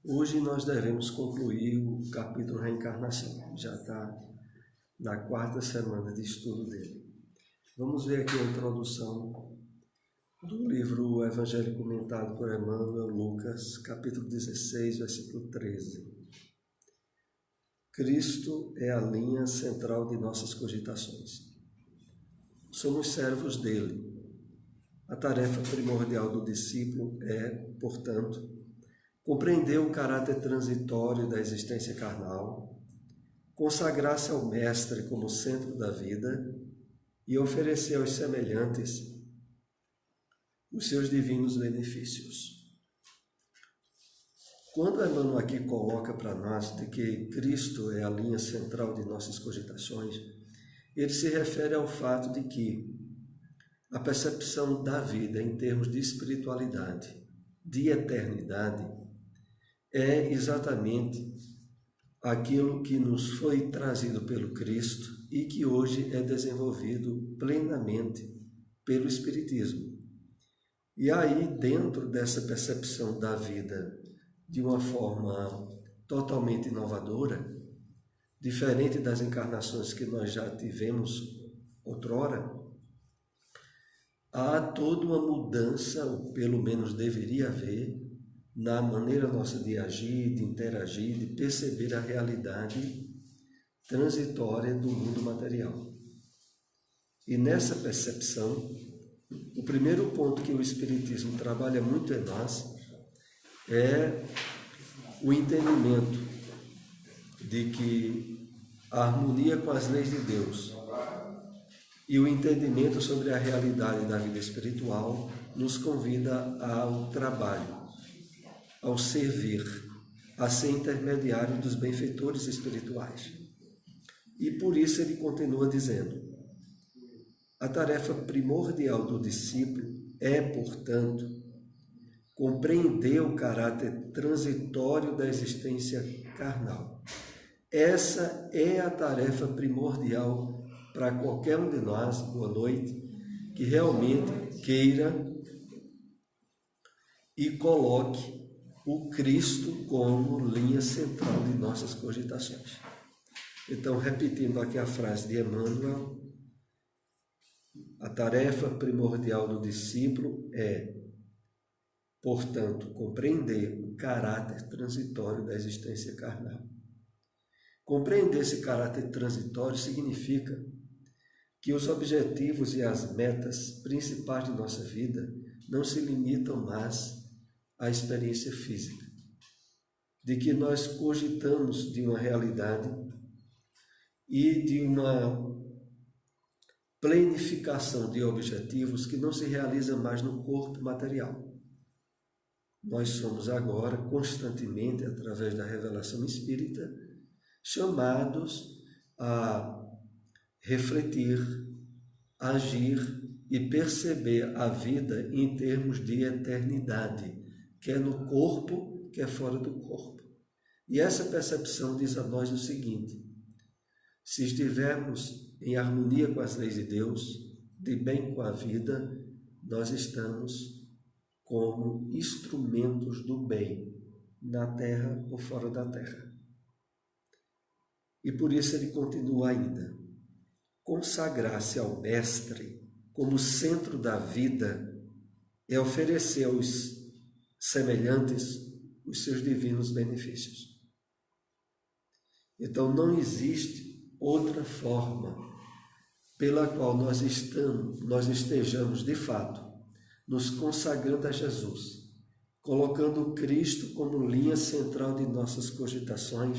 Hoje nós devemos concluir o capítulo Reencarnação. Já está na quarta semana de estudo dele. Vamos ver aqui a introdução do livro Evangelho comentado por Emmanuel, Lucas, capítulo 16, versículo 13. Cristo é a linha central de nossas cogitações. Somos servos dele. A tarefa primordial do discípulo é, portanto, compreender o caráter transitório da existência carnal, consagrar-se ao Mestre como centro da vida e oferecer aos semelhantes os seus divinos benefícios. Quando Emmanuel aqui coloca para nós de que Cristo é a linha central de nossas cogitações, ele se refere ao fato de que a percepção da vida em termos de espiritualidade, de eternidade, é exatamente aquilo que nos foi trazido pelo Cristo e que hoje é desenvolvido plenamente pelo Espiritismo. E aí, dentro dessa percepção da vida de uma forma totalmente inovadora, diferente das encarnações que nós já tivemos outrora, há toda uma mudança, ou pelo menos deveria haver, na maneira nossa de agir, de interagir, de perceber a realidade transitória do mundo material. E nessa percepção, o primeiro ponto que o Espiritismo trabalha muito em nós é o entendimento de que a harmonia com as leis de Deus e o entendimento sobre a realidade da vida espiritual nos convida ao trabalho, ao servir, a ser intermediário dos benfeitores espirituais. E por isso ele continua dizendo: a tarefa primordial do discípulo é, portanto, compreender o caráter transitório da existência carnal. Essa é a tarefa primordial para qualquer um de nós, boa noite, que realmente queira e coloque o Cristo como linha central de nossas cogitações. Então, repetindo aqui a frase de Emmanuel, a tarefa primordial do discípulo é, portanto, compreender o caráter transitório da existência carnal. Compreender esse caráter transitório significa que os objetivos e as metas principais de nossa vida não se limitam mais à experiência física, de que nós cogitamos de uma realidade e de uma planificação de objetivos que não se realiza mais no corpo material. Nós somos agora, constantemente, através da revelação espírita, chamados a refletir, agir e perceber a vida em termos de eternidade, quer no corpo, quer fora do corpo. E essa percepção diz a nós o seguinte: se estivermos em harmonia com as leis de Deus, de bem com a vida, nós estamos como instrumentos do bem, na terra ou fora da terra. E por isso ele continua ainda: consagrar-se ao Mestre como centro da vida é oferecer aos semelhantes os seus divinos benefícios. Então não existe outra forma pela qual nós estejamos de fato nos consagrando a Jesus, colocando Cristo como linha central de nossas cogitações,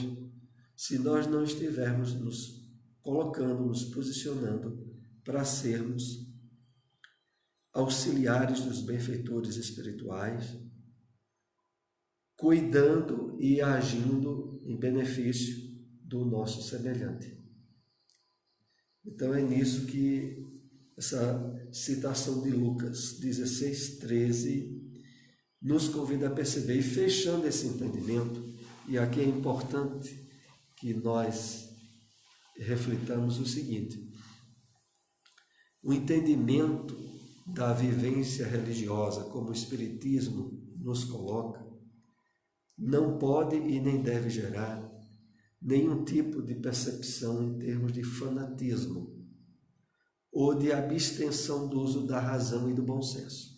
se nós não estivermos nos colocando, nos posicionando para sermos auxiliares dos benfeitores espirituais, cuidando e agindo em benefício do nosso semelhante. Então é nisso que essa citação de Lucas 16:13 nos convida a perceber. E fechando esse entendimento, e aqui é importante que nós reflitamos o seguinte: o entendimento da vivência religiosa, como o Espiritismo nos coloca, não pode e nem deve gerar nenhum tipo de percepção em termos de fanatismo ou de abstenção do uso da razão e do bom senso.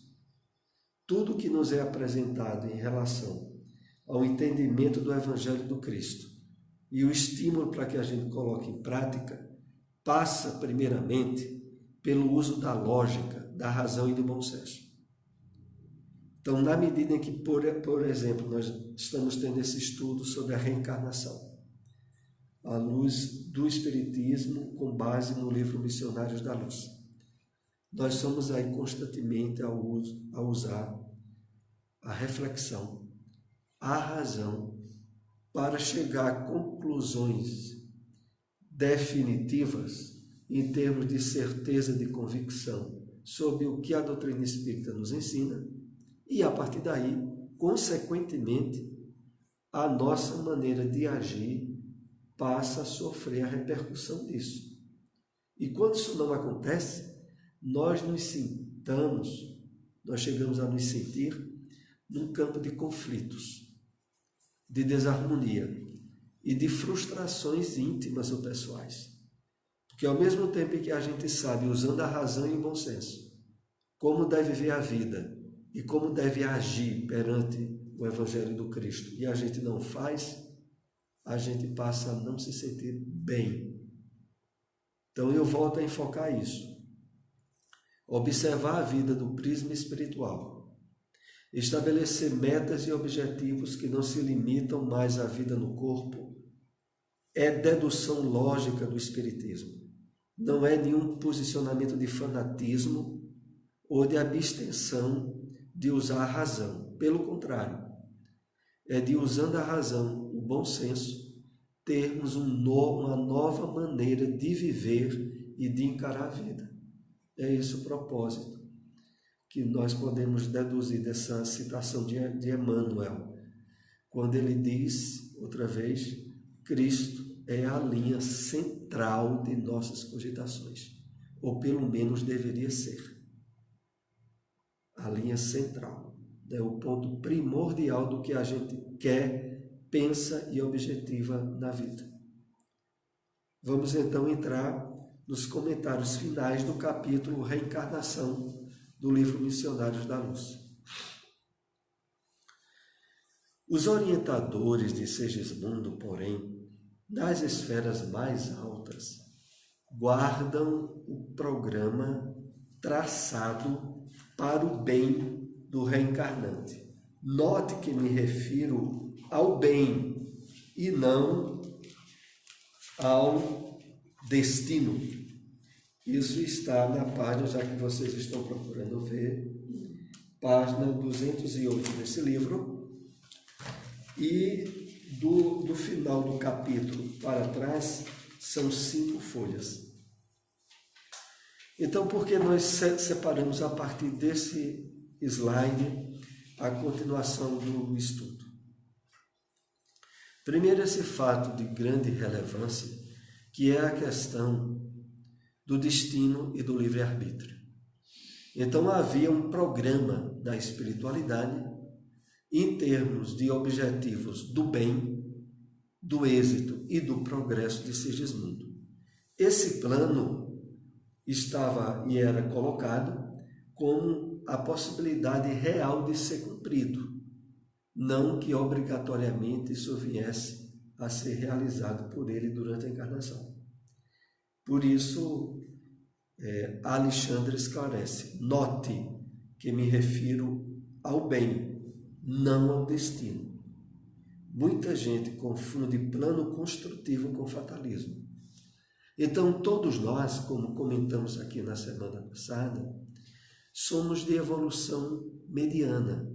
Tudo que nos é apresentado em relação ao entendimento do Evangelho do Cristo e o estímulo para que a gente coloque em prática passa, primeiramente, pelo uso da lógica, da razão e do bom senso. Então, na medida em que, por exemplo, nós estamos tendo esse estudo sobre a reencarnação, à luz do Espiritismo, com base no livro Missionários da Luz, nós somos aí constantemente a usar a reflexão, a razão, para chegar a conclusões definitivas em termos de certeza de convicção sobre o que a doutrina espírita nos ensina e, a partir daí, consequentemente, a nossa maneira de agir passa a sofrer a repercussão disso. E quando isso não acontece, nós chegamos a nos sentir num campo de conflitos, de desarmonia e de frustrações íntimas ou pessoais. Porque ao mesmo tempo que a gente sabe, usando a razão e o bom senso, como deve ver a vida e como deve agir perante o Evangelho do Cristo, e a gente não faz, a gente passa a não se sentir bem. Então eu volto a enfocar isso. Observar a vida do prisma espiritual. Estabelecer metas e objetivos que não se limitam mais à vida no corpo é dedução lógica do Espiritismo. Não é nenhum posicionamento de fanatismo ou de abstenção de usar a razão. Pelo contrário, é de, usando a razão, o bom senso, termos uma nova maneira de viver e de encarar a vida. É esse o propósito que nós podemos deduzir dessa citação de Emmanuel, quando ele diz, outra vez, Cristo é a linha central de nossas cogitações, ou pelo menos deveria ser. A linha central é o ponto primordial do que a gente quer, pensa e objetiva na vida. Vamos então entrar nos comentários finais do capítulo Reencarnação do livro Missionários da Luz. Os orientadores de Segismundo, porém, nas esferas mais altas, guardam o programa traçado para o bem do reencarnante. Note que me refiro ao bem e não ao destino. Isso está na página, já que vocês estão procurando ver, página 208 desse livro, e do final do capítulo para trás são 5 folhas. Então, por que nós separamos a partir desse slide a continuação do estudo? Primeiro, esse fato de grande relevância, que é a questão do destino e do livre-arbítrio. Então, havia um programa da espiritualidade em termos de objetivos do bem, do êxito e do progresso de Segismundo. Esse plano estava e era colocado como a possibilidade real de ser cumprido, não que obrigatoriamente isso viesse a ser realizado por ele durante a encarnação. Por isso, Alexandre esclarece: note que me refiro ao bem, não ao destino. Muita gente confunde plano construtivo com fatalismo. Então, todos nós, como comentamos aqui na semana passada, somos de evolução mediana.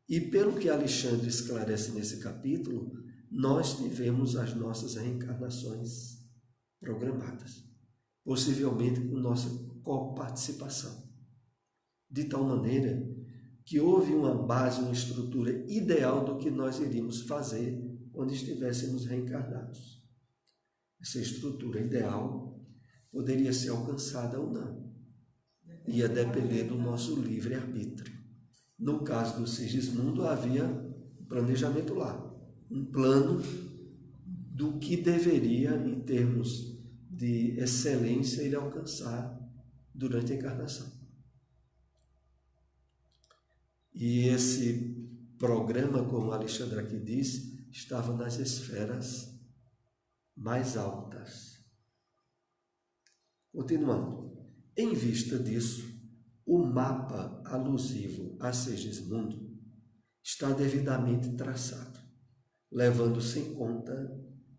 E pelo que Alexandre esclarece nesse capítulo, nós tivemos as nossas reencarnações programadas, possivelmente com nossa coparticipação, de tal maneira que houve uma base, uma estrutura ideal do que nós iríamos fazer quando estivéssemos reencarnados. Essa estrutura ideal poderia ser alcançada ou não, ia depender do nosso livre-arbítrio. No caso do Sigismundo, havia planejamento lá, um plano do que deveria, em termos de excelência, ele alcançar durante a encarnação. E esse programa, como Alexandre aqui diz, estava nas esferas mais altas. Continuando. Em vista disso, o mapa alusivo a Segismundo está devidamente traçado, levando-se em conta,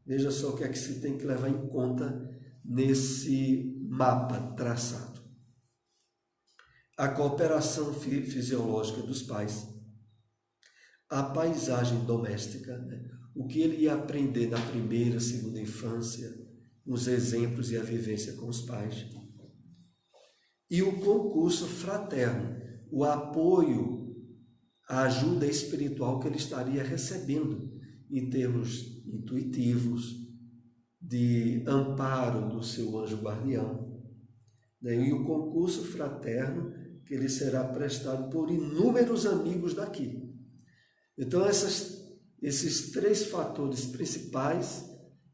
veja só o que é que se tem que levar em conta nesse mapa traçado. A cooperação fisiológica dos pais, a paisagem doméstica, o que ele ia aprender na primeira, segunda infância, os exemplos e a vivência com os pais, e o concurso fraterno, o apoio, a ajuda espiritual que ele estaria recebendo em termos intuitivos, de amparo do seu anjo guardião, e o concurso fraterno que ele será prestado por inúmeros amigos daqui. Então, esses três fatores principais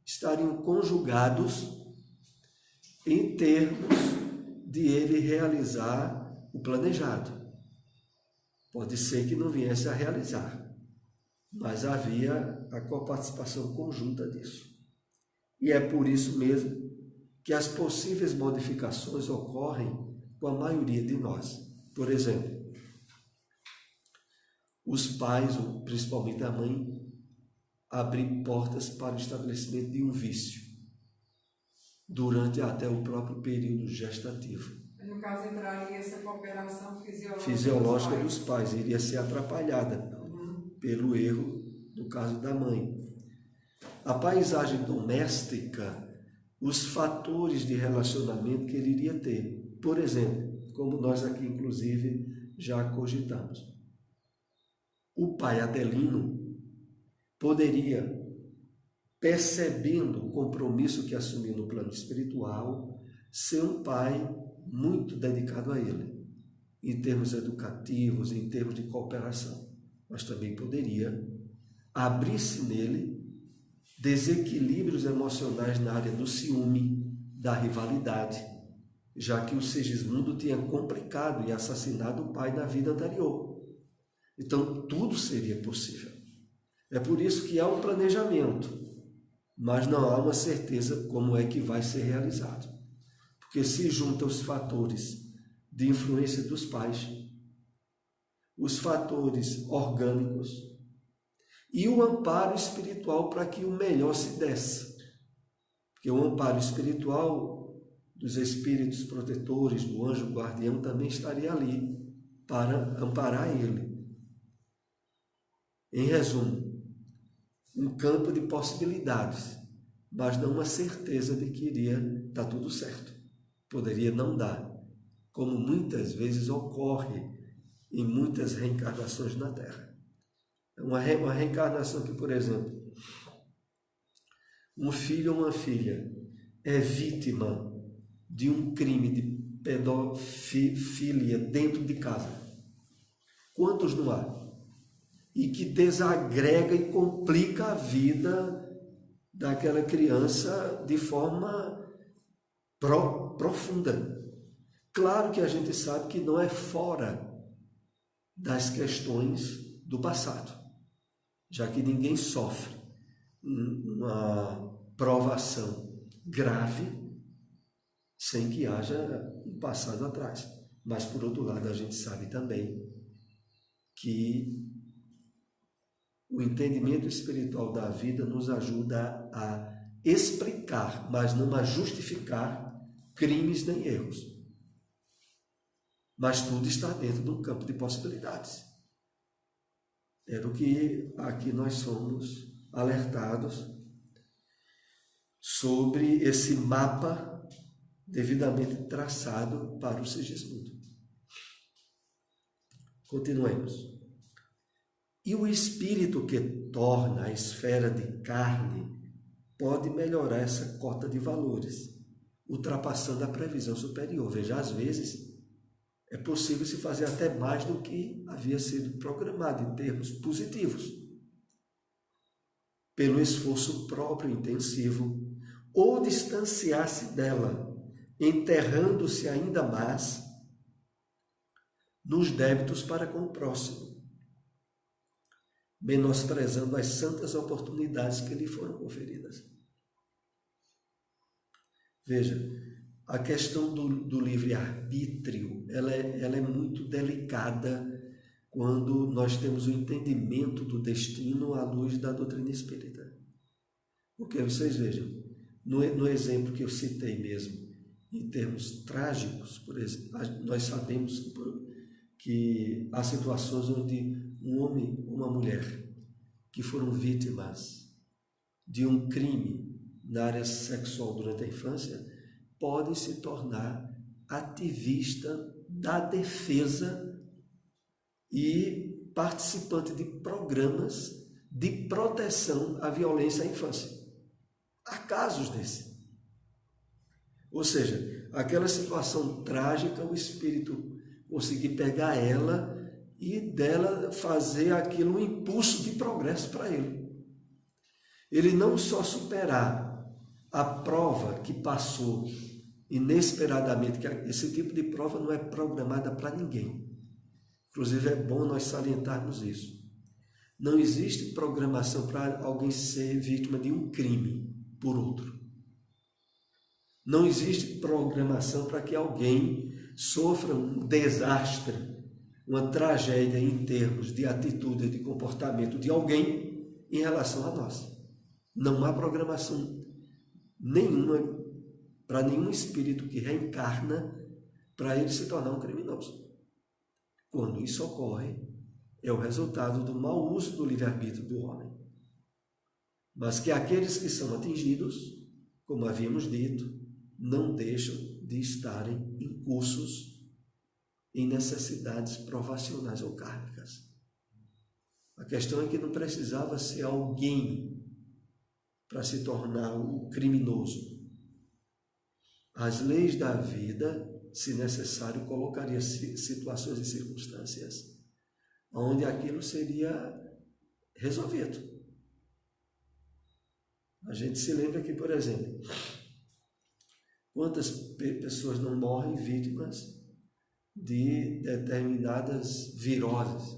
estariam conjugados em termos de ele realizar o planejado. Pode ser que não viesse a realizar, mas havia a coparticipação conjunta disso. E é por isso mesmo que as possíveis modificações ocorrem com a maioria de nós. Por exemplo, os pais, principalmente a mãe, abrem portas para o estabelecimento de um vício durante até o próprio período gestativo. No caso, entraria essa cooperação fisiológica dos pais, iria ser atrapalhada pelo erro, no caso da mãe. A paisagem doméstica, os fatores de relacionamento que ele iria ter. Por exemplo, como nós aqui, inclusive, já cogitamos. O pai Adelino poderia, percebendo o compromisso que assumiu no plano espiritual, ser um pai muito dedicado a ele, em termos educativos, em termos de cooperação. Mas também poderia abrir-se nele desequilíbrios emocionais na área do ciúme, da rivalidade, já que o Segismundo tinha complicado e assassinado o pai na vida anterior. Então, tudo seria possível. É por isso que há um planejamento, mas não há uma certeza como é que vai ser realizado. Porque se juntam os fatores de influência dos pais, os fatores orgânicos e o amparo espiritual para que o melhor se desse. Porque o amparo espiritual dos espíritos protetores, do anjo guardião, também estaria ali para amparar ele. Em resumo, um campo de possibilidades, mas não uma certeza de que iria dar tudo certo. Poderia não dar, como muitas vezes ocorre em muitas reencarnações na Terra. Uma reencarnação que, por exemplo, um filho ou uma filha é vítima de um crime de pedofilia dentro de casa. Quantos não há? E que desagrega e complica a vida daquela criança de forma profunda. Claro que a gente sabe que não é fora das questões do passado, já que ninguém sofre uma provação grave sem que haja um passado atrás. Mas, por outro lado, a gente sabe também que o entendimento espiritual da vida nos ajuda a explicar, mas não a justificar crimes nem erros. Mas tudo está dentro de um campo de possibilidades. Era o que aqui nós somos alertados sobre esse mapa devidamente traçado para o Segismundo. Continuemos. E o espírito que torna a esfera de carne pode melhorar essa cota de valores, ultrapassando a previsão superior. Veja, às vezes é possível se fazer até mais do que havia sido programado em termos positivos. pelo esforço próprio intensivo, ou distanciar-se dela, enterrando-se ainda mais nos débitos para com o próximo, menosprezando as santas oportunidades que lhe foram conferidas. Veja, a questão do livre-arbítrio, ela é muito delicada quando nós temos o entendimento do destino à luz da doutrina espírita. Porque vocês vejam, no exemplo que eu citei mesmo, em termos trágicos, por exemplo, nós sabemos que há situações onde um homem ou uma mulher que foram vítimas de um crime na área sexual durante a infância podem se tornar ativista da defesa e participante de programas de proteção à violência à infância. Há casos desse. Ou seja, aquela situação trágica, o espírito conseguir pegar ela e dela fazer aquilo um impulso de progresso para ele. Ele não só superar a prova que passou inesperadamente, que esse tipo de prova não é programada para ninguém. Inclusive é bom nós salientarmos isso. Não existe programação para alguém ser vítima de um crime por outro. Não existe programação para que alguém sofra um desastre, uma tragédia em termos de atitude, de comportamento de alguém em relação a nós. Não há programação nenhuma para nenhum espírito que reencarna para ele se tornar um criminoso. Quando isso ocorre, é o resultado do mau uso do livre-arbítrio do homem. Mas que aqueles que são atingidos, como havíamos dito, não deixam de estarem incursos em necessidades provacionais ou kármicas. A questão é que não precisava ser alguém para se tornar um criminoso. As leis da vida, se necessário, colocaria situações e circunstâncias onde aquilo seria resolvido. A gente se lembra que, por exemplo, quantas pessoas não morrem vítimas de determinadas viroses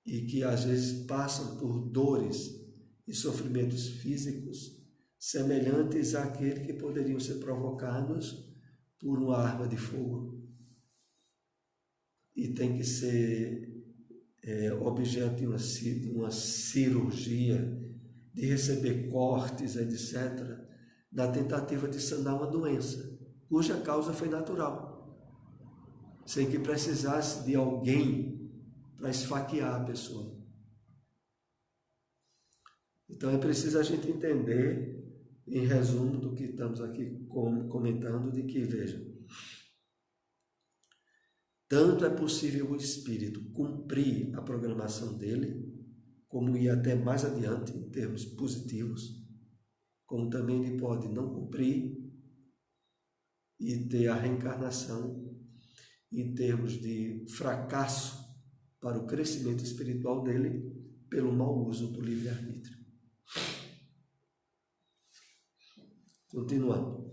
e que às vezes passam por dores e sofrimentos físicos semelhantes àqueles que poderiam ser provocados por uma arma de fogo e tem que ser objeto de uma cirurgia, de receber cortes, etc., na tentativa de sanar uma doença, cuja causa foi natural, sem que precisasse de alguém para esfaquear a pessoa. Então é preciso a gente entender, em resumo do que estamos aqui comentando, de que, veja, tanto é possível o espírito cumprir a programação dele, como ir até mais adiante em termos positivos, como também ele pode não cumprir e ter a reencarnação em termos de fracasso para o crescimento espiritual dele pelo mau uso do livre-arbítrio. Continuando.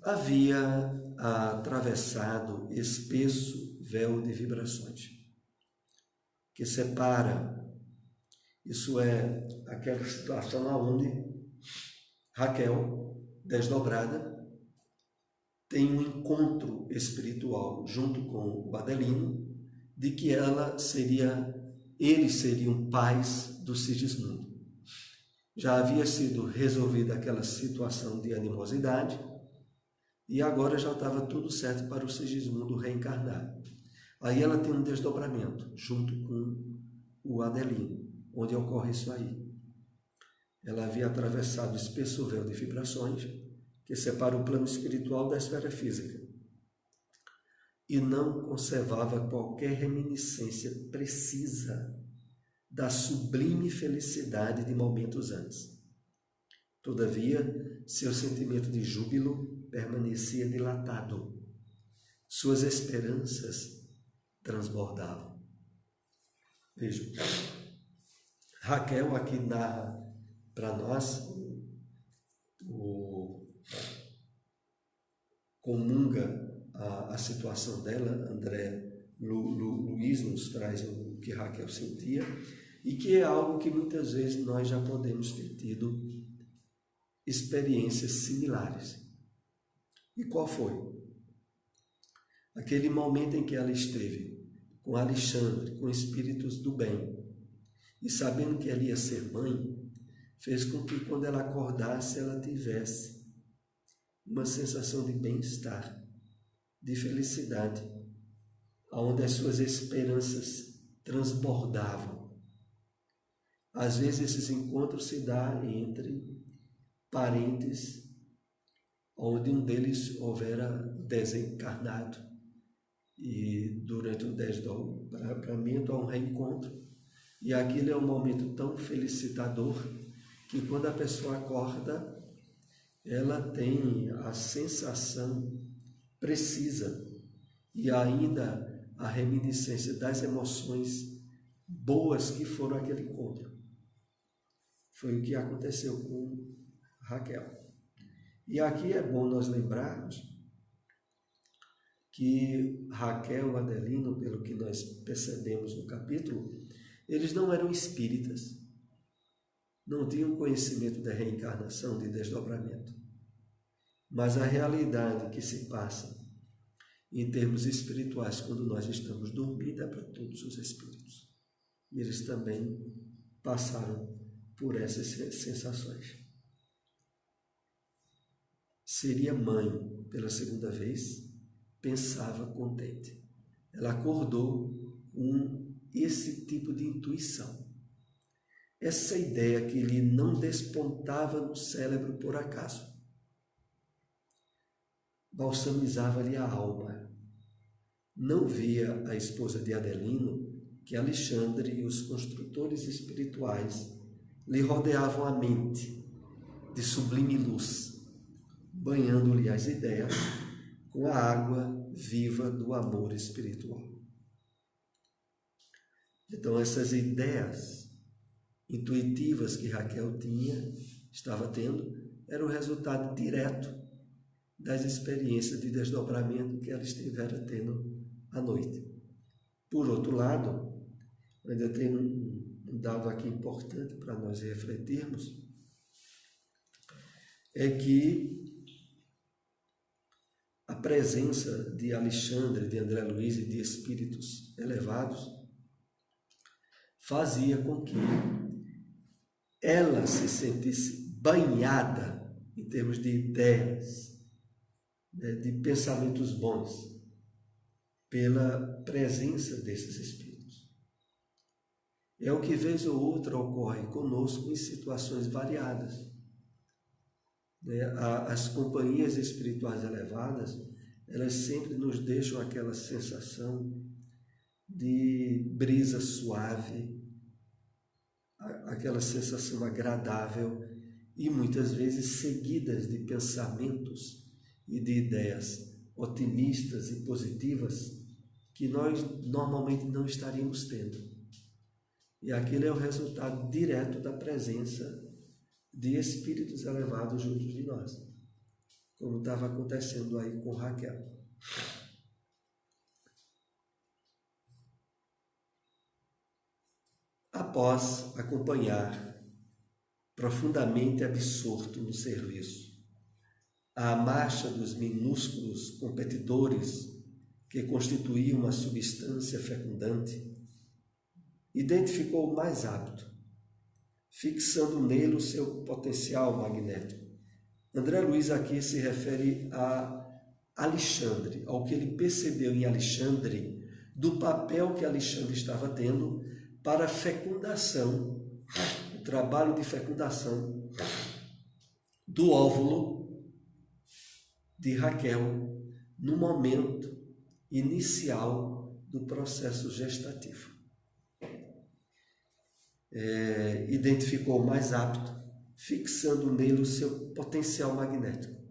Havia atravessado espesso véu de vibrações que separa, isso é aquela situação onde Raquel, desdobrada, tem um encontro espiritual junto com o Adelino, de que eles seriam pais do Sigismundo. Já havia sido resolvida aquela situação de animosidade e agora já estava tudo certo para o Sigismundo reencarnar. Aí ela tem um desdobramento junto com o Adelino, onde ocorre isso aí. Ela havia atravessado o espesso véu de vibrações que separa o plano espiritual da esfera física e não conservava qualquer reminiscência precisa da sublime felicidade de momentos antes. Todavia, seu sentimento de júbilo permanecia dilatado. Suas esperanças transbordavam. Vejam, Raquel aqui narra para nós, comunga a situação dela. André Luiz nos traz o que Raquel sentia, e que é algo que muitas vezes nós já podemos ter tido experiências similares. E qual foi? Aquele momento em que ela esteve com Alexandre, com espíritos do bem, e sabendo que ela ia ser mãe, fez com que quando ela acordasse, ela tivesse uma sensação de bem-estar, de felicidade, onde as suas esperanças transbordavam. Às vezes esses encontros se dão entre parentes, onde um deles houvera desencarnado, e durante o desdobramento há um reencontro, e aquilo é um momento tão felicitador que quando a pessoa acorda, ela tem a sensação precisa e ainda a reminiscência das emoções boas que foram aquele encontro. Foi o que aconteceu com Raquel. E aqui é bom nós lembrarmos que Raquel e Adelino, pelo que nós percebemos no capítulo, eles não eram espíritas, não tinham conhecimento da reencarnação, de desdobramento. Mas a realidade que se passa em termos espirituais quando nós estamos dormindo é para todos os espíritos. E eles também passaram por essas sensações. Seria mãe pela segunda vez, pensava contente. Ela acordou com esse tipo de intuição. Essa ideia que lhe não despontava no cérebro por acaso, balsamizava-lhe a alma. Não via a esposa de Adelino que Alexandre e os construtores espirituais lhe rodeavam a mente de sublime luz, banhando-lhe as ideias com a água viva do amor espiritual. Então, essas ideias intuitivas que Raquel estava tendo, era o resultado direto das experiências de desdobramento que ela estivera tendo à noite. Por outro lado, ainda tem um dado aqui importante para nós refletirmos, é que a presença de Alexandre, de André Luiz e de espíritos elevados fazia com que ela se sentisse banhada em termos de ideias, de pensamentos bons, pela presença desses espíritos. É o que vez ou outra ocorre conosco em situações variadas. As companhias espirituais elevadas, elas sempre nos deixam aquela sensação de brisa suave, aquela sensação agradável e muitas vezes seguidas de pensamentos e de ideias otimistas e positivas que nós normalmente não estaríamos tendo. E aquilo é o resultado direto da presença de espíritos elevados junto de nós, como estava acontecendo aí com Raquel. Após acompanhar, profundamente absorto no serviço, a marcha dos minúsculos competidores que constituíam uma substância fecundante, identificou o mais apto, fixando nele o seu potencial magnético. André Luiz aqui se refere a Alexandre, ao que ele percebeu em Alexandre, do papel que Alexandre estava tendo para a fecundação, o trabalho de fecundação do óvulo de Raquel no momento inicial do processo gestativo. Identificou o mais apto, fixando nele o seu potencial magnético,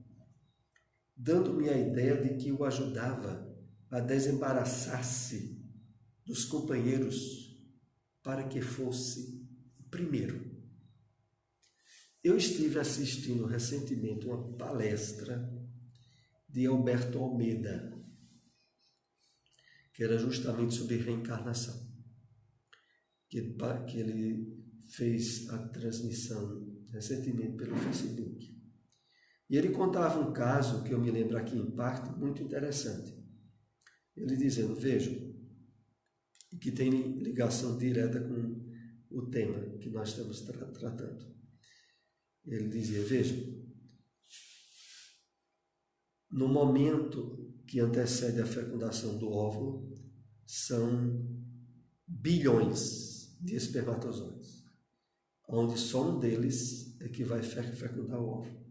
dando-me a ideia de que o ajudava a desembaraçar-se dos companheiros para que fosse Primeiro, eu estive assistindo recentemente uma palestra de Alberto Almeida, que era justamente sobre reencarnação, que ele fez a transmissão recentemente pelo Facebook. E ele contava um caso, que eu me lembro aqui em parte, muito interessante. Ele dizendo, vejam, que tem ligação direta com o tema que nós estamos tratando. Ele dizia, vejam, no momento que antecede a fecundação do óvulo, são bilhões de espermatozoides, onde só um deles é que vai fecundar o óvulo.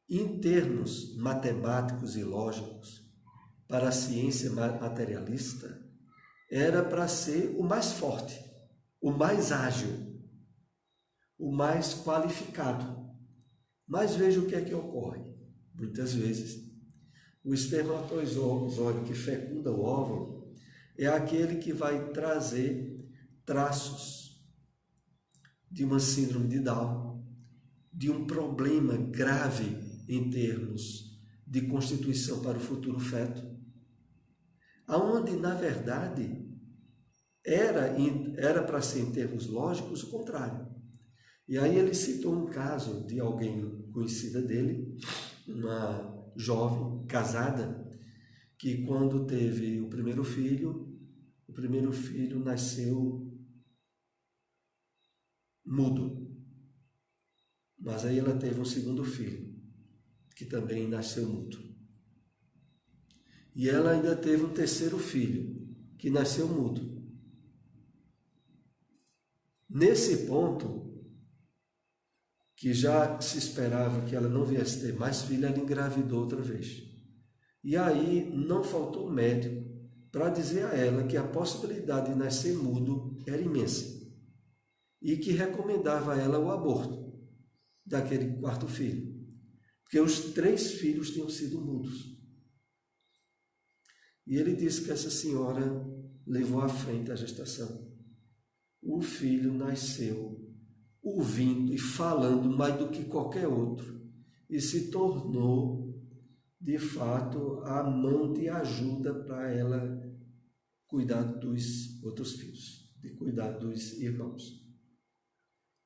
Em termos matemáticos e lógicos, para a ciência materialista, era para ser o mais forte, o mais ágil, o mais qualificado. Mas veja o que é que ocorre. Muitas vezes, o espermatozoide que fecunda o óvulo é aquele que vai trazer traços de uma síndrome de Down, de um problema grave em termos de constituição para o futuro feto, aonde, na verdade, era para ser, em termos lógicos, o contrário. E aí ele citou um caso de alguém conhecida dele, uma jovem casada, que quando teve o primeiro filho nasceu mudo. Mas aí ela teve um segundo filho, que também nasceu mudo. E ela ainda teve um terceiro filho, que nasceu mudo. Nesse ponto, que já se esperava que ela não viesse ter mais filho, ela engravidou outra vez. E aí não faltou médico para dizer a ela que a possibilidade de nascer mudo era imensa e que recomendava a ela o aborto daquele quarto filho, porque os 3 filhos tinham sido mudos. E ele disse que essa senhora levou à frente a gestação. O filho nasceu ouvindo e falando mais do que qualquer outro e se tornou, de fato, a mão de ajuda para ela cuidar dos outros filhos, de cuidar dos irmãos.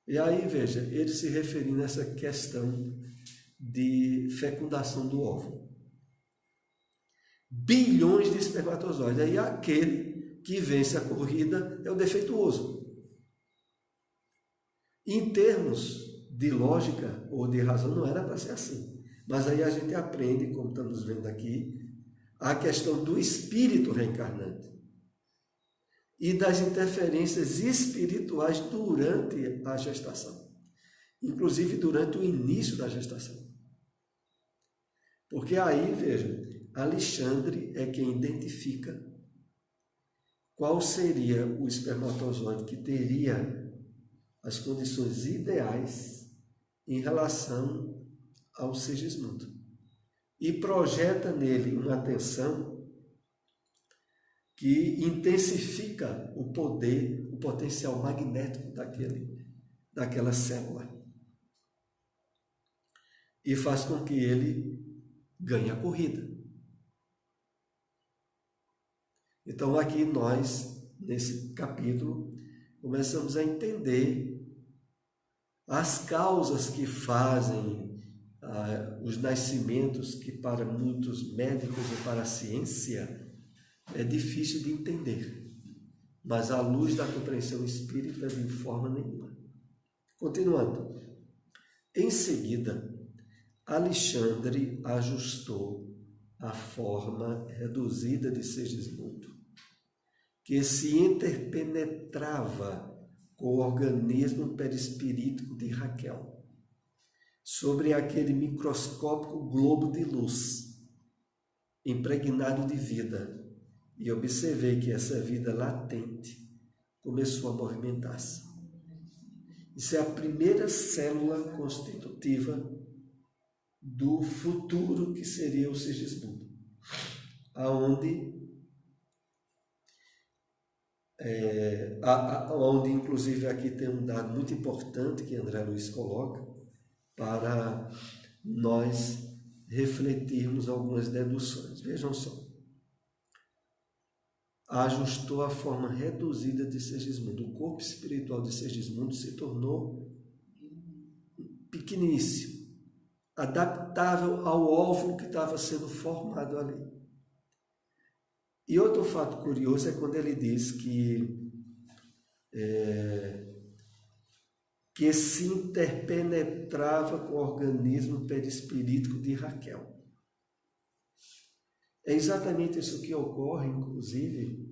E aí, veja, ele se referindo a essa questão de fecundação do óvulo. Bilhões de espermatozoides. Aí aquele que vence a corrida é o defeituoso. Em termos de lógica ou de razão, não era para ser assim. Mas aí a gente aprende, como estamos vendo aqui, a questão do espírito reencarnante e das interferências espirituais durante a gestação, inclusive durante o início da gestação. Porque aí, veja, Alexandre é quem identifica qual seria o espermatozoide que teria as condições ideais em relação ao Sigismundo e projeta nele uma atenção que intensifica o poder, o potencial magnético daquela célula e faz com que ele ganhe a corrida. Então aqui nós, nesse capítulo, começamos a entender as causas que fazem os nascimentos, que para muitos médicos e para a ciência é difícil de entender, mas à luz da compreensão espírita de forma nenhuma. Continuando. Em seguida, Alexandre ajustou a forma reduzida de Sigismundo, que se interpenetrava com o organismo perispirítico de Raquel, sobre aquele microscópico globo de luz, impregnado de vida, e observei que essa vida latente começou a movimentar-se. Isso é a primeira célula constitutiva do futuro que seria o Sigismundo, aonde onde inclusive aqui tem um dado muito importante que André Luiz coloca para nós refletirmos algumas deduções. Vejam só. Ajustou a forma reduzida de Segismundo. O corpo espiritual de Segismundo se tornou pequeníssimo, adaptável ao óvulo que estava sendo formado ali. E outro fato curioso é quando ele diz que se interpenetrava com o organismo perispirítico de Raquel. É exatamente isso que ocorre, inclusive,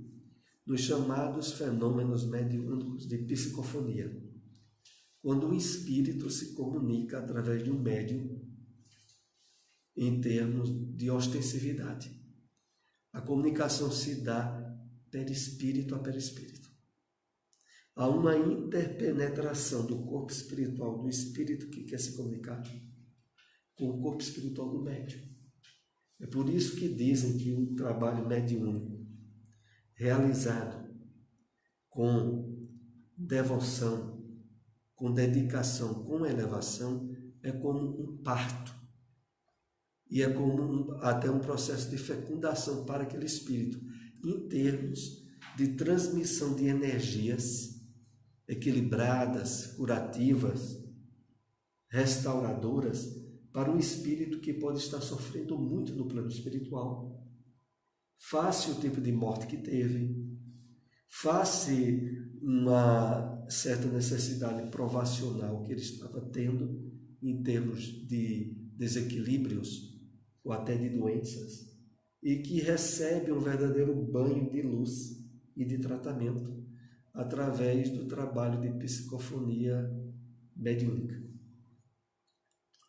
nos chamados fenômenos mediúnicos de psicofonia, quando o espírito se comunica através de um médium em termos de ostensividade. A comunicação se dá perispírito a perispírito. Há uma interpenetração do corpo espiritual do espírito que quer se comunicar com o corpo espiritual do médium. É por isso que dizem que o trabalho mediúnico realizado com devoção, com dedicação, com elevação, é como um parto. E é como até um processo de fecundação para aquele espírito, em termos de transmissão de energias equilibradas, curativas, restauradoras, para um espírito que pode estar sofrendo muito no plano espiritual. Face o tipo de morte que teve, face uma certa necessidade provacional que ele estava tendo em termos de desequilíbrios ou até de doenças, e que recebe um verdadeiro banho de luz e de tratamento através do trabalho de psicofonia mediúnica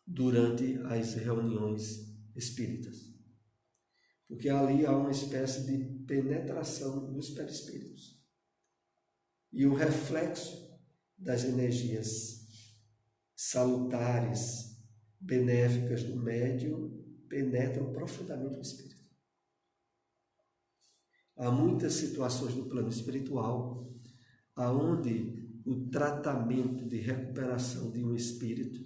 durante as reuniões espíritas. Porque ali há uma espécie de penetração dos perispíritos. E o reflexo das energias salutares, benéficas do médium penetram profundamente o espírito. Há muitas situações no plano espiritual aonde o tratamento de recuperação de um espírito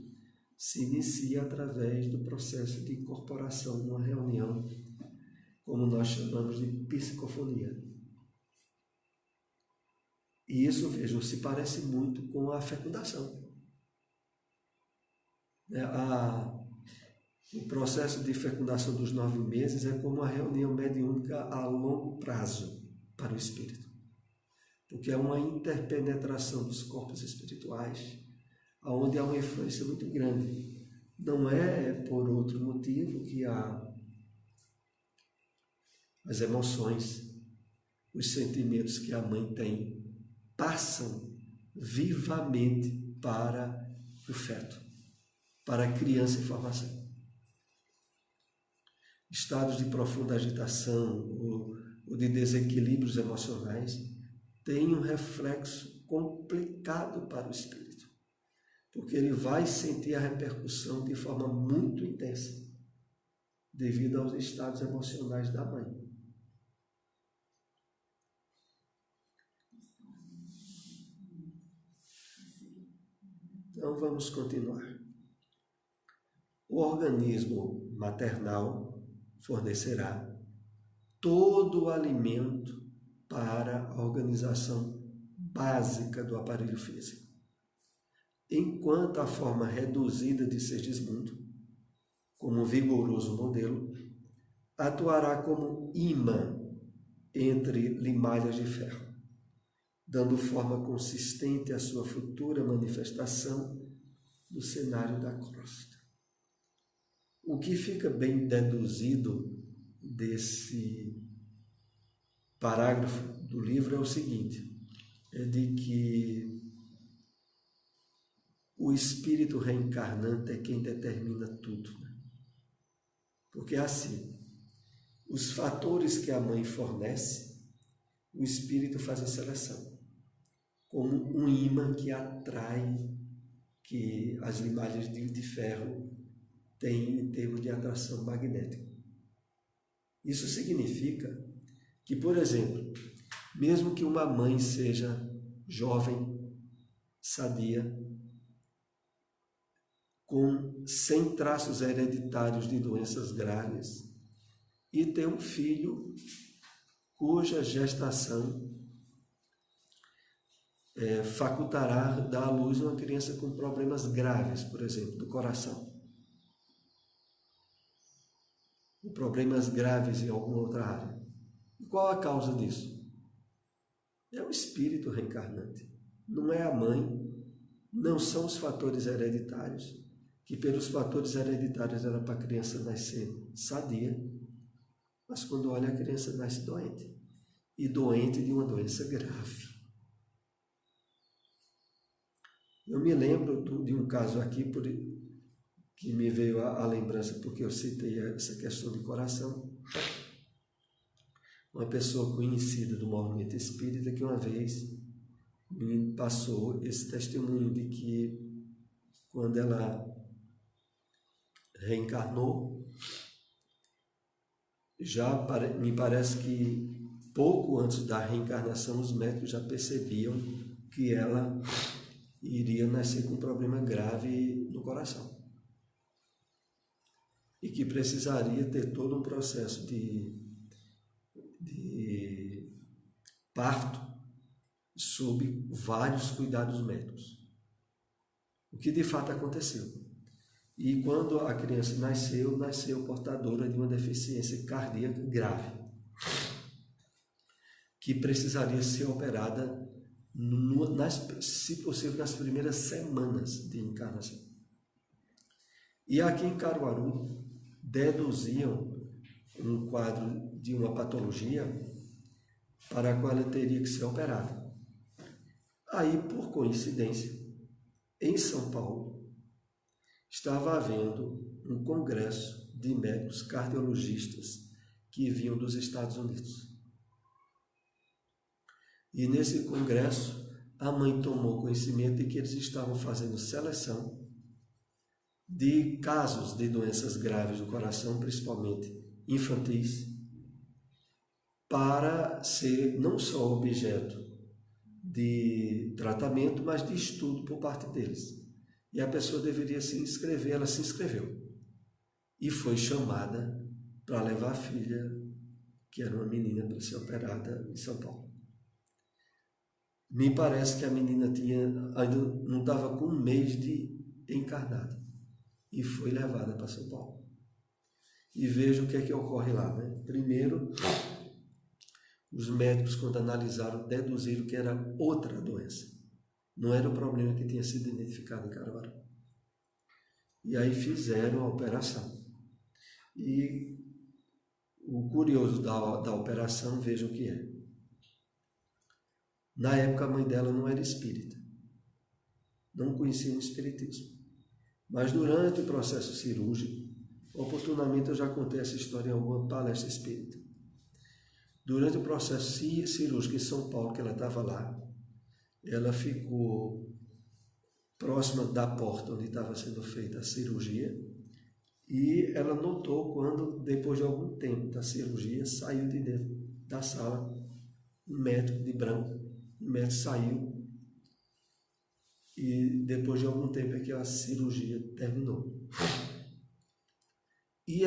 se inicia através do processo de incorporação numa reunião, como nós chamamos de psicofonia. E isso, vejam, se parece muito com a fecundação. O processo de fecundação dos 9 meses é como uma reunião mediúnica a longo prazo para o espírito. Porque é uma interpenetração dos corpos espirituais, onde há uma influência muito grande. Não é por outro motivo que as emoções, os sentimentos que a mãe tem, passam vivamente para o feto, para a criança em formação. Estados de profunda agitação ou de desequilíbrios emocionais têm um reflexo complicado para o espírito, porque ele vai sentir a repercussão de forma muito intensa devido aos estados emocionais da mãe. Então vamos continuar. O organismo maternal fornecerá todo o alimento para a organização básica do aparelho físico, enquanto a forma reduzida de Segismundo, como um vigoroso modelo, atuará como imã entre limalhas de ferro, dando forma consistente à sua futura manifestação no cenário da crosta. O que fica bem deduzido desse parágrafo do livro é o seguinte, é de que o espírito reencarnante é quem determina tudo. Porque assim, os fatores que a mãe fornece, o espírito faz a seleção, como um ímã que atrai, que as limalhas de ferro têm em termos de atração magnética. Isso significa que, por exemplo, Mesmo que uma mãe seja jovem, sadia, sem traços hereditários de doenças graves, e ter um filho cuja gestação facultará dar à luz uma criança com problemas graves, por exemplo, do coração, ou problemas graves em alguma outra área. E qual a causa disso? É o espírito reencarnante, não é a mãe, não são os fatores hereditários, que pelos fatores hereditários era para a criança nascer sadia, mas quando olha a criança nasce doente, e doente de uma doença grave. Eu me lembro de um caso aqui que me veio à lembrança porque eu citei essa questão de coração. Uma pessoa conhecida do movimento espírita que uma vez me passou esse testemunho de que quando ela reencarnou, me parece que pouco antes da reencarnação os médicos já percebiam que ela iria nascer com um problema grave no coração e que precisaria ter todo um processo de parto sob vários cuidados médicos, o que de fato aconteceu. E quando a criança nasceu portadora de uma deficiência cardíaca grave, que precisaria ser operada, se possível, nas primeiras semanas de encarnação. E aqui em Caruaru, deduziam um quadro de uma patologia para a qual ela teria que ser operada. Aí, por coincidência, em São Paulo, estava havendo um congresso de médicos cardiologistas que vinham dos Estados Unidos. E nesse congresso, a mãe tomou conhecimento de que eles estavam fazendo seleção de casos de doenças graves do coração, principalmente infantis, para ser não só objeto de tratamento, mas de estudo por parte deles. E a pessoa deveria se inscrever, ela se inscreveu. E foi chamada para levar a filha, que era uma menina, para ser operada em São Paulo. Me parece que a menina ainda não estava com um mês de encarnada e foi levada para São Paulo. E veja o que é que ocorre lá, né? Primeiro, os médicos, quando analisaram, deduziram que era outra doença. Não era o problema que tinha sido identificado em Caruaru. E aí fizeram a operação. E o curioso da operação, veja o que é. Na época, a mãe dela não era espírita. Não conhecia o espiritismo. Mas durante o processo cirúrgico, oportunamente eu já contei essa história em alguma palestra espírita. Durante o processo cirúrgico em São Paulo, que ela estava lá, ela ficou próxima da porta onde estava sendo feita a cirurgia e ela notou quando, depois de algum tempo da cirurgia, saiu de dentro da sala um médico de branco. O médico saiu e depois de algum tempo é que a cirurgia terminou. E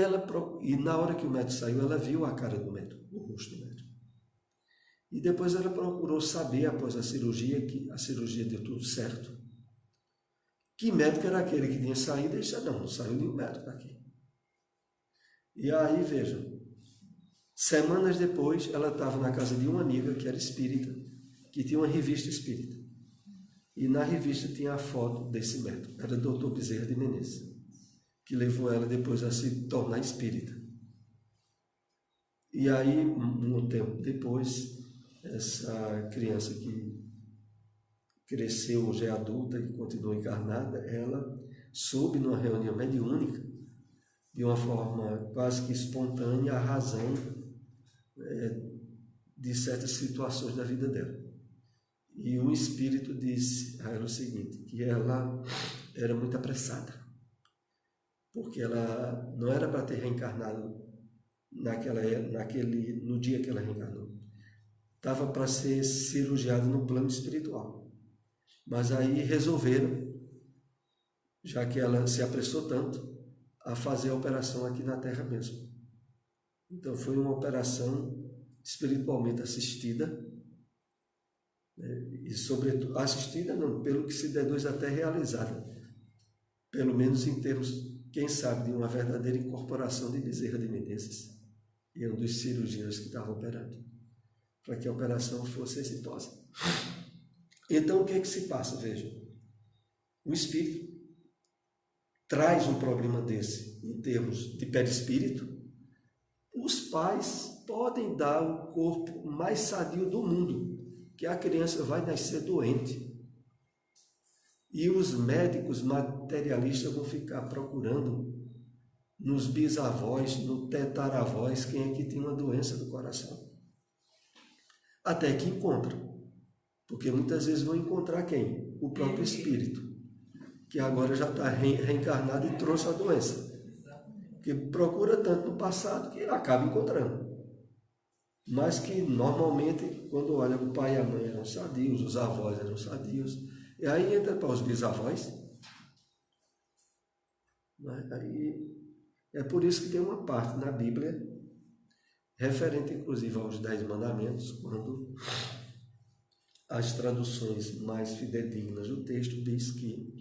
na hora que o médico saiu, ela viu a cara do médico, o rosto do médico. E depois ela procurou saber, após a cirurgia, que a cirurgia deu tudo certo, que médico era aquele que tinha saído. E disse: não saiu nenhum médico daqui. E aí, vejam, semanas depois, ela estava na casa de uma amiga que era espírita, que tinha uma revista espírita. E na revista tinha a foto desse médico, era o Dr. Bezerra de Menezes, que levou ela depois a se tornar espírita. E aí, um tempo depois, essa criança que cresceu, hoje é adulta e continua encarnada, ela soube numa reunião mediúnica, de uma forma quase que espontânea, a razão de certas situações da vida dela. E o espírito disse a ela o seguinte, que ela era muito apressada, porque ela não era para ter reencarnado no dia que ela reencarnou. estava para ser cirurgiada no plano espiritual. Mas aí resolveram, já que ela se apressou tanto, a fazer a operação aqui na Terra mesmo. Então foi uma operação espiritualmente assistida, né? E sobretudo, assistida não, pelo que se deduz até realizada, pelo menos em termos, quem sabe, de uma verdadeira incorporação de Bezerra de Menezes, e um dos cirurgiões que estava operando, para que a operação fosse exitosa. Então, o que é que se passa? Vejam, o espírito traz um problema desse em termos de perispírito. Os pais podem dar o corpo mais sadio do mundo, que a criança vai nascer doente. E os médicos materialistas vão ficar procurando nos bisavós, no tetaravós, quem é que tem uma doença do coração. Até que encontram. Porque muitas vezes vão encontrar quem? O próprio espírito, que agora já está reencarnado e trouxe a doença. Que procura tanto no passado que acaba encontrando. Mas que normalmente, quando olha, o pai e a mãe eram sadios, os avós eram sadios, e aí entra para os bisavós. Aí, é por isso que tem uma parte na Bíblia, referente inclusive aos 10 mandamentos, quando as traduções mais fidedignas do texto diz que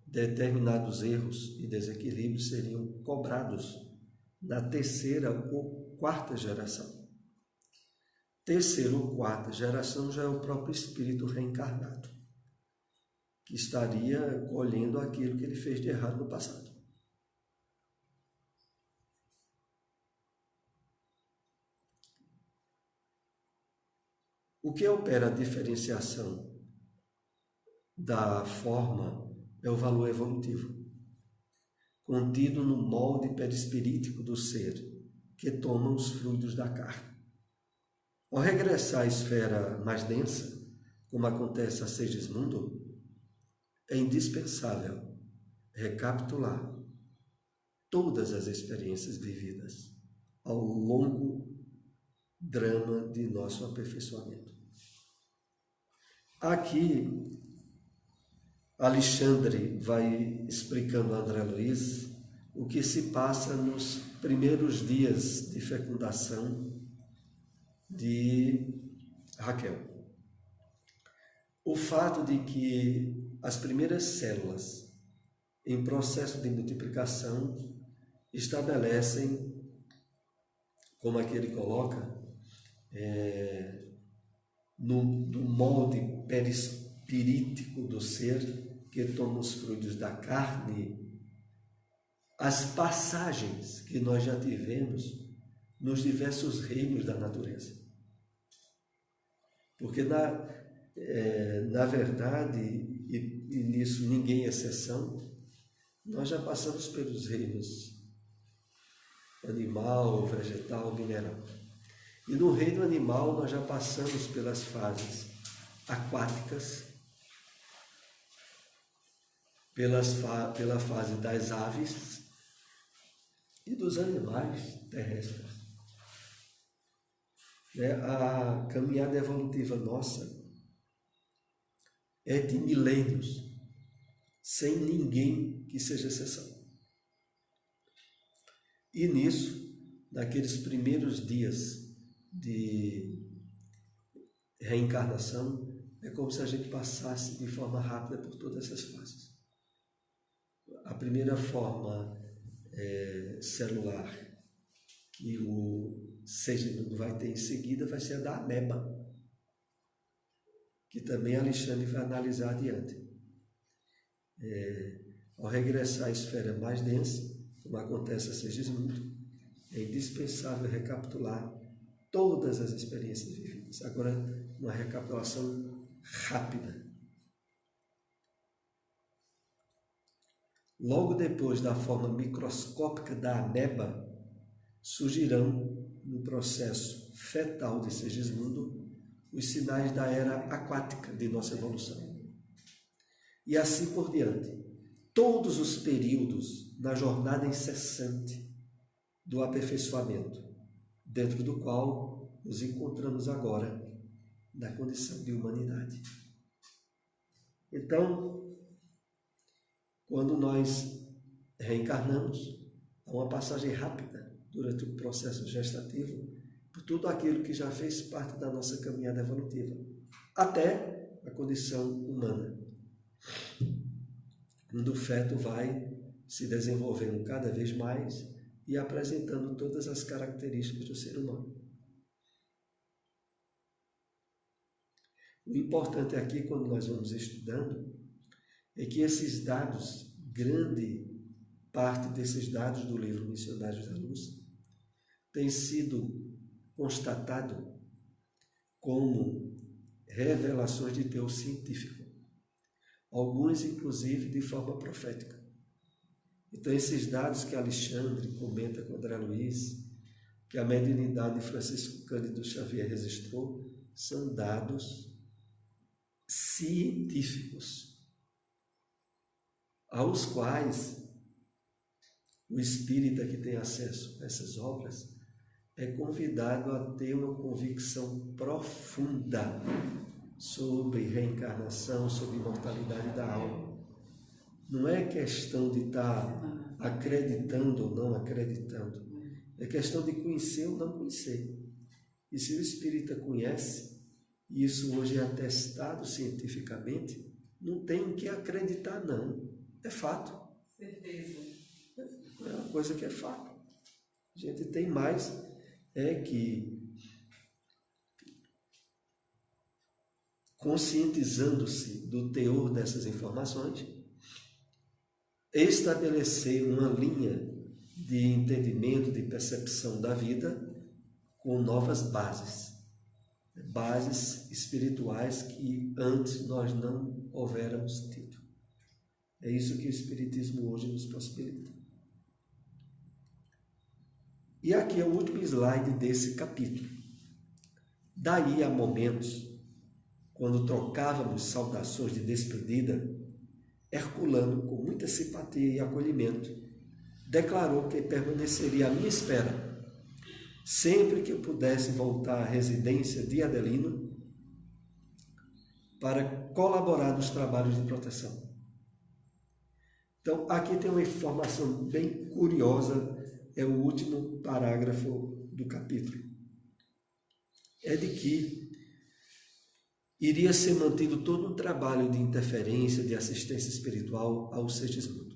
determinados erros e desequilíbrios seriam cobrados na terceira ou quarta geração. Terceira ou quarta geração já é o próprio espírito reencarnado, que estaria colhendo aquilo que ele fez de errado no passado. O que opera a diferenciação da forma é o valor evolutivo, contido no molde perispirítico do ser, que toma os fluidos da carne. Ao regressar à esfera mais densa, como acontece a Segismundo, é indispensável recapitular todas as experiências vividas ao longo drama de nosso aperfeiçoamento. Aqui, Alexandre vai explicando a André Luiz o que se passa nos primeiros dias de fecundação de Raquel. O fato de que as primeiras células em processo de multiplicação estabelecem, como aqui ele coloca, no molde perispirítico do ser, que toma os frutos da carne, as passagens que nós já tivemos nos diversos reinos da natureza. Porque, na verdade, e nisso ninguém é exceção, nós já passamos pelos reinos animal, vegetal, mineral. E no reino animal nós já passamos pelas fases aquáticas, pela fase das aves e dos animais terrestres. A caminhada evolutiva nossa é de milênios, sem ninguém que seja exceção. E nisso, naqueles primeiros dias de reencarnação, é como se a gente passasse de forma rápida por todas essas fases. A primeira forma celular que o Segismundo vai ter em seguida vai ser a da ameba, que também Alexandre vai analisar adiante. Ao regressar à esfera mais densa, como acontece a Segismundo, é indispensável recapitular todas as experiências vividas. Agora, uma recapitulação rápida. Logo depois da forma microscópica da ameba, surgirão, no processo fetal de Segismundo, os sinais da era aquática de nossa evolução. E assim por diante. Todos os períodos na jornada incessante do aperfeiçoamento, dentro do qual nos encontramos agora na condição de humanidade. Então, quando nós reencarnamos, há uma passagem rápida durante o processo gestativo por tudo aquilo que já fez parte da nossa caminhada evolutiva, até a condição humana, quando o feto vai se desenvolvendo cada vez mais e apresentando todas as características do ser humano. O importante aqui, quando nós vamos estudando, é que esses dados, grande parte desses dados do livro Missionários da Luz, tem sido constatado como revelações de teor científico, alguns inclusive de forma profética. Então, esses dados que Alexandre comenta com André Luiz, que a mediunidade de Francisco Cândido Xavier registrou, são dados científicos, aos quais o espírita que tem acesso a essas obras é convidado a ter uma convicção profunda sobre reencarnação, sobre imortalidade da alma. Não é questão de estar acreditando ou não acreditando, é questão de conhecer ou não conhecer. E se o espírita conhece, e isso hoje é atestado cientificamente, não tem o que acreditar, não. É fato. Certeza. É uma coisa que é fato. A gente tem mais que, conscientizando-se do teor dessas informações, estabelecer uma linha de entendimento, de percepção da vida com novas bases espirituais que antes nós não houvéramos tido. É isso que o Espiritismo hoje nos possibilita. E aqui é o último slide desse capítulo. Daí a momentos, quando trocávamos saudações de despedida, Herculano, com muita simpatia e acolhimento, declarou que permaneceria à minha espera, sempre que eu pudesse voltar à residência de Adelino, para colaborar nos trabalhos de proteção. Então, aqui tem uma informação bem curiosa, é o último parágrafo do capítulo. É de que iria ser mantido todo um trabalho de interferência, de assistência espiritual ao Segismundo.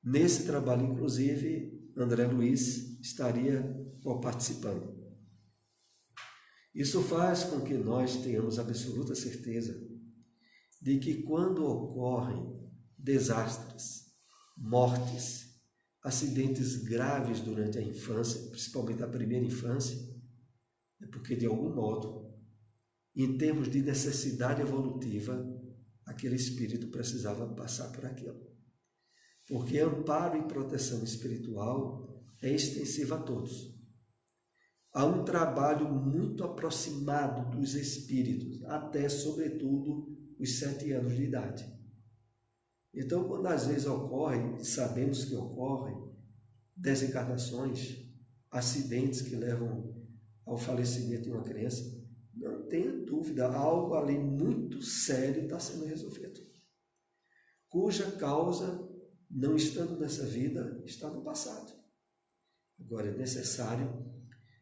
Nesse trabalho, inclusive, André Luiz estaria participando. Isso faz com que nós tenhamos absoluta certeza de que quando ocorrem desastres, mortes, acidentes graves durante a infância, principalmente a primeira infância, é porque, de algum modo, em termos de necessidade evolutiva, aquele espírito precisava passar por aquilo. Porque amparo e proteção espiritual é extensiva a todos. Há um trabalho muito aproximado dos espíritos, até, sobretudo, os 7 anos de idade. Então, quando às vezes ocorre, sabemos que ocorrem, desencarnações, acidentes que levam ao falecimento de uma criança, não tenha dúvida, algo ali muito sério está sendo resolvido, cuja causa, não estando nessa vida, está no passado. Agora é necessário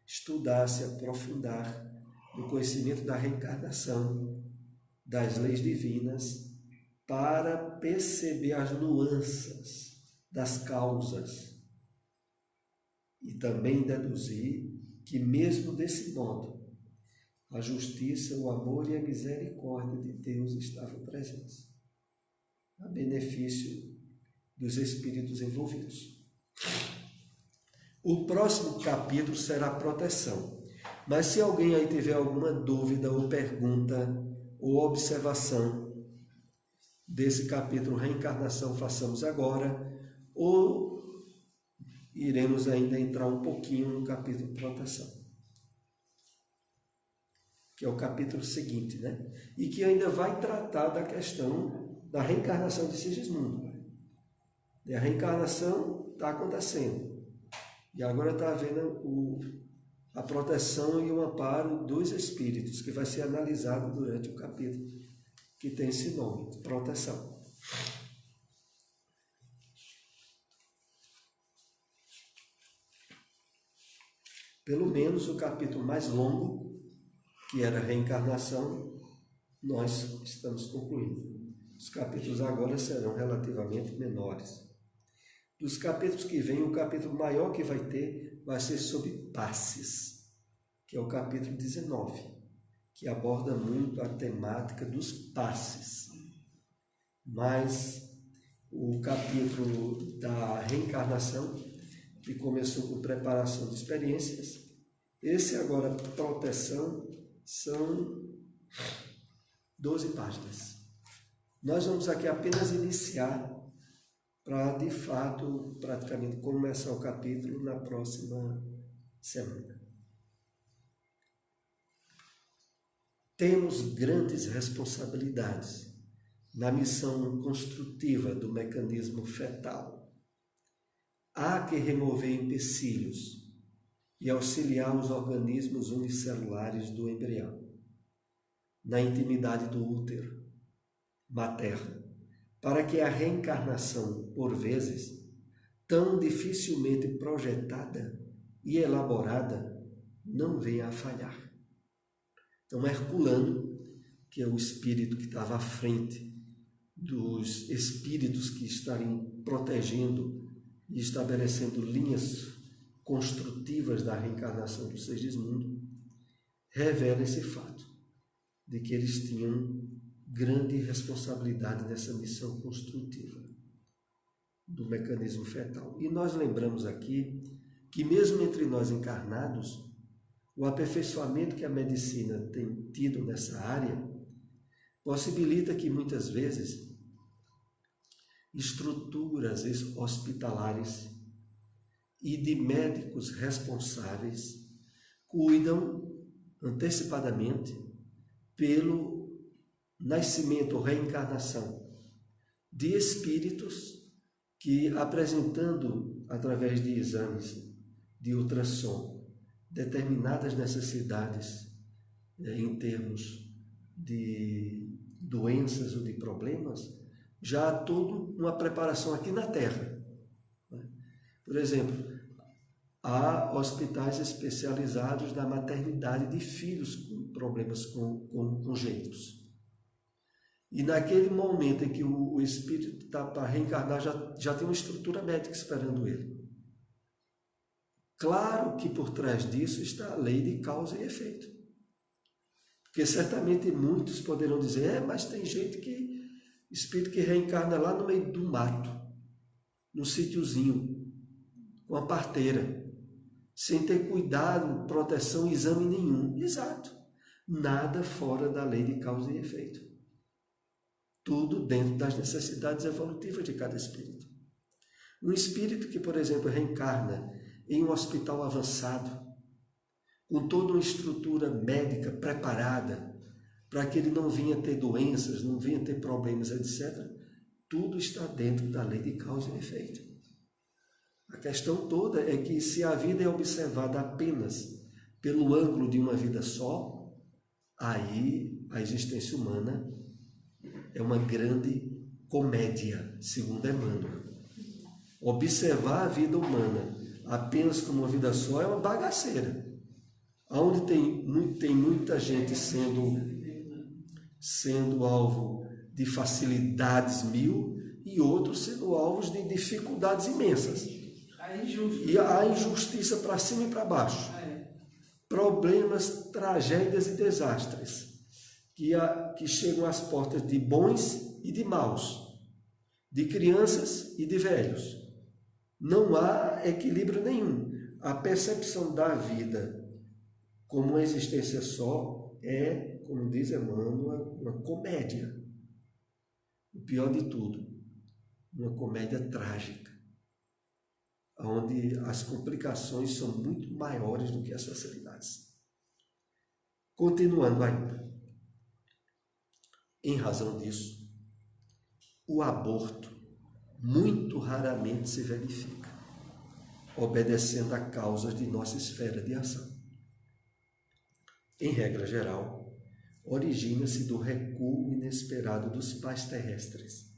estudar, se aprofundar no conhecimento da reencarnação, das leis divinas, para perceber as nuances das causas e também deduzir que, mesmo desse modo, a justiça, o amor e a misericórdia de Deus estavam presentes, a benefício dos espíritos envolvidos. O próximo capítulo será proteção. Mas se alguém aí tiver alguma dúvida ou pergunta ou observação desse capítulo reencarnação, façamos agora, ou iremos ainda entrar um pouquinho no capítulo proteção, que é o capítulo seguinte, né? E que ainda vai tratar da questão da reencarnação de Sigismundo. E a reencarnação está acontecendo. E agora está havendo a proteção e o amparo dos espíritos, que vai ser analisado durante o capítulo, que tem esse nome, proteção. Pelo menos o capítulo mais longo, que era a reencarnação, nós estamos concluindo. Os capítulos agora serão relativamente menores. Dos capítulos que vêm, o capítulo maior que vai ter vai ser sobre passes, que é o capítulo 19, que aborda muito a temática dos passes. Mas o capítulo da reencarnação, que começou com preparação de experiências, esse agora, proteção, são 12 páginas. Nós vamos aqui apenas iniciar para, de fato, praticamente começar o capítulo na próxima semana. Temos grandes responsabilidades na missão construtiva do mecanismo fetal. Há que remover empecilhos e auxiliar os organismos unicelulares do embrião, na intimidade do útero materno, para que a reencarnação, por vezes, tão dificilmente projetada e elaborada, não venha a falhar. Então, Herculano, que é o espírito que estava à frente dos espíritos que estarem protegendo e estabelecendo linhas construtivas da reencarnação do Segismundo, revela esse fato, de que eles tinham grande responsabilidade nessa missão construtiva do mecanismo fetal. E nós lembramos aqui que mesmo entre nós encarnados, o aperfeiçoamento que a medicina tem tido nessa área possibilita que muitas vezes estruturas hospitalares e de médicos responsáveis cuidam antecipadamente pelo nascimento ou reencarnação de espíritos que, apresentando através de exames de ultrassom determinadas necessidades em termos de doenças ou de problemas, já há toda uma preparação aqui na Terra. Por exemplo, há hospitais especializados na maternidade de filhos com problemas congênitos. E naquele momento em que o espírito está para reencarnar, já tem uma estrutura médica esperando ele. Claro que por trás disso está a lei de causa e efeito. Porque certamente muitos poderão dizer, mas tem gente espírito que reencarna lá no meio do mato, num sítiozinho, com a parteira, sem ter cuidado, proteção, exame nenhum. Exato. Nada fora da lei de causa e efeito. Tudo dentro das necessidades evolutivas de cada espírito. Um espírito que, por exemplo, reencarna em um hospital avançado, com toda uma estrutura médica preparada para que ele não venha ter doenças, não venha ter problemas, etc., tudo está dentro da lei de causa e efeito. A questão toda é que, se a vida é observada apenas pelo ângulo de uma vida só, aí a existência humana é uma grande comédia, segundo Emmanuel. Observar a vida humana apenas como uma vida só é uma bagaceira. Onde tem muita gente sendo alvo de facilidades mil e outros sendo alvos de dificuldades imensas. E há injustiça para cima e para baixo. Problemas, tragédias e desastres que chegam às portas de bons e de maus, de crianças e de velhos. Não há equilíbrio nenhum. A percepção da vida como uma existência só é, como diz Emmanuel, uma comédia. O pior de tudo, uma comédia trágica, onde as complicações são muito maiores do que as facilidades. Continuando ainda. Em razão disso, o aborto muito raramente se verifica. obedecendo a causas de nossa esfera de ação. Em regra geral, origina-se do recuo inesperado dos pais terrestres,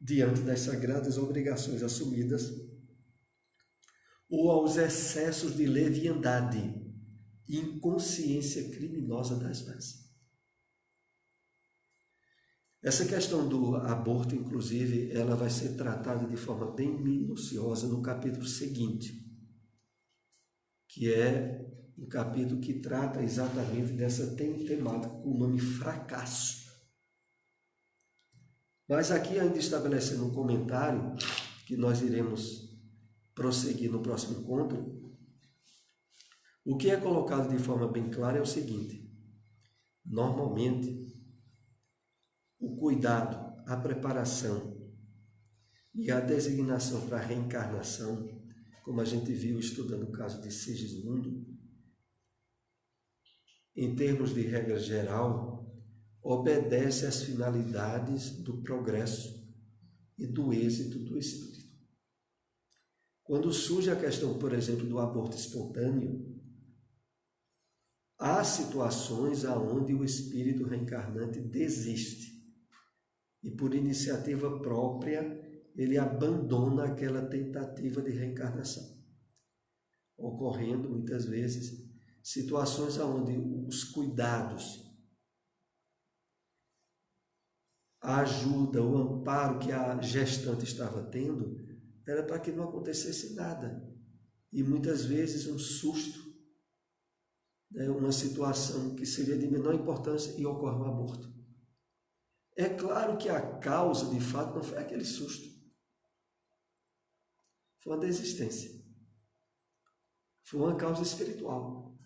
diante das sagradas obrigações assumidas, ou aos excessos de leviandade e inconsciência criminosa das mães. Essa questão do aborto, inclusive, ela vai ser tratada de forma bem minuciosa no capítulo seguinte, que é um capítulo que trata exatamente dessa temática com o nome fracasso. Mas aqui, ainda estabelecendo um comentário, que nós iremos prosseguir no próximo encontro, o que é colocado de forma bem clara é o seguinte: normalmente, o cuidado, a preparação e a designação para a reencarnação, como a gente viu estudando o caso de Sigismundo, em termos de regra geral, obedece às finalidades do progresso e do êxito do espírito. Quando surge a questão, por exemplo, do aborto espontâneo, há situações onde o espírito reencarnante desiste e, por iniciativa própria, ele abandona aquela tentativa de reencarnação, ocorrendo muitas vezes situações onde os cuidados, a ajuda, o amparo que a gestante estava tendo era para que não acontecesse nada. E muitas vezes um susto, uma situação que seria de menor importância e ocorre um aborto. É claro que a causa, de fato, não foi aquele susto. Foi uma desistência. Foi uma causa espiritual.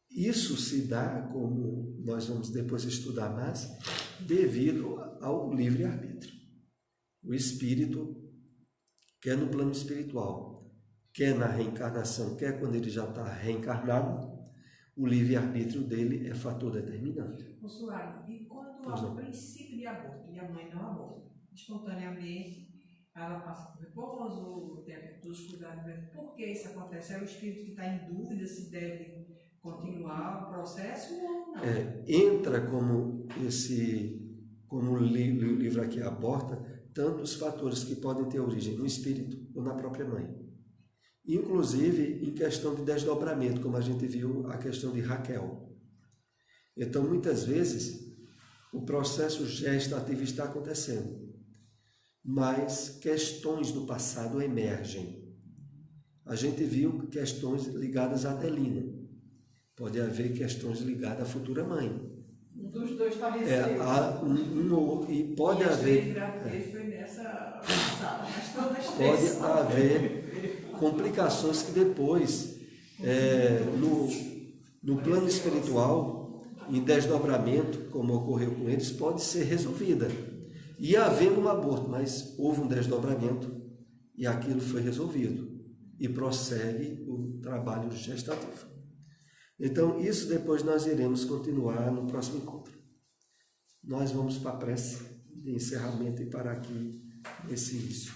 Isso se dá, como nós vamos depois estudar mais, devido ao livre-arbítrio. O espírito, quer no plano espiritual, quer na reencarnação, quer quando ele já está reencarnado, o livre-arbítrio dele é fator determinante. Suárez, e quando há o princípio de aborto e a mãe não aborta, espontaneamente, ela passa por repouso, tem todos os cuidados, por que isso acontece? É o espírito que está em dúvida se deve continuar o processo ou não? Entra como o livro aqui aborda, tanto os fatores que podem ter origem no espírito ou na própria mãe. Inclusive em questão de desdobramento, como a gente viu a questão de Raquel. Então, muitas vezes, o processo gestativo está acontecendo, mas questões do passado emergem. A gente viu questões ligadas à Adelina. Pode haver questões ligadas à futura mãe. Um dos dois está recebendo. E pode haver. Foi nessa passada, mas todas pode haver complicações que depois, no plano espiritual, em desdobramento, como ocorreu com eles, pode ser resolvida. E havendo um aborto, mas houve um desdobramento e aquilo foi resolvido. E prossegue o trabalho gestativo. Então, isso depois nós iremos continuar no próximo encontro. Nós vamos para a prece de encerramento e parar aqui nesse início.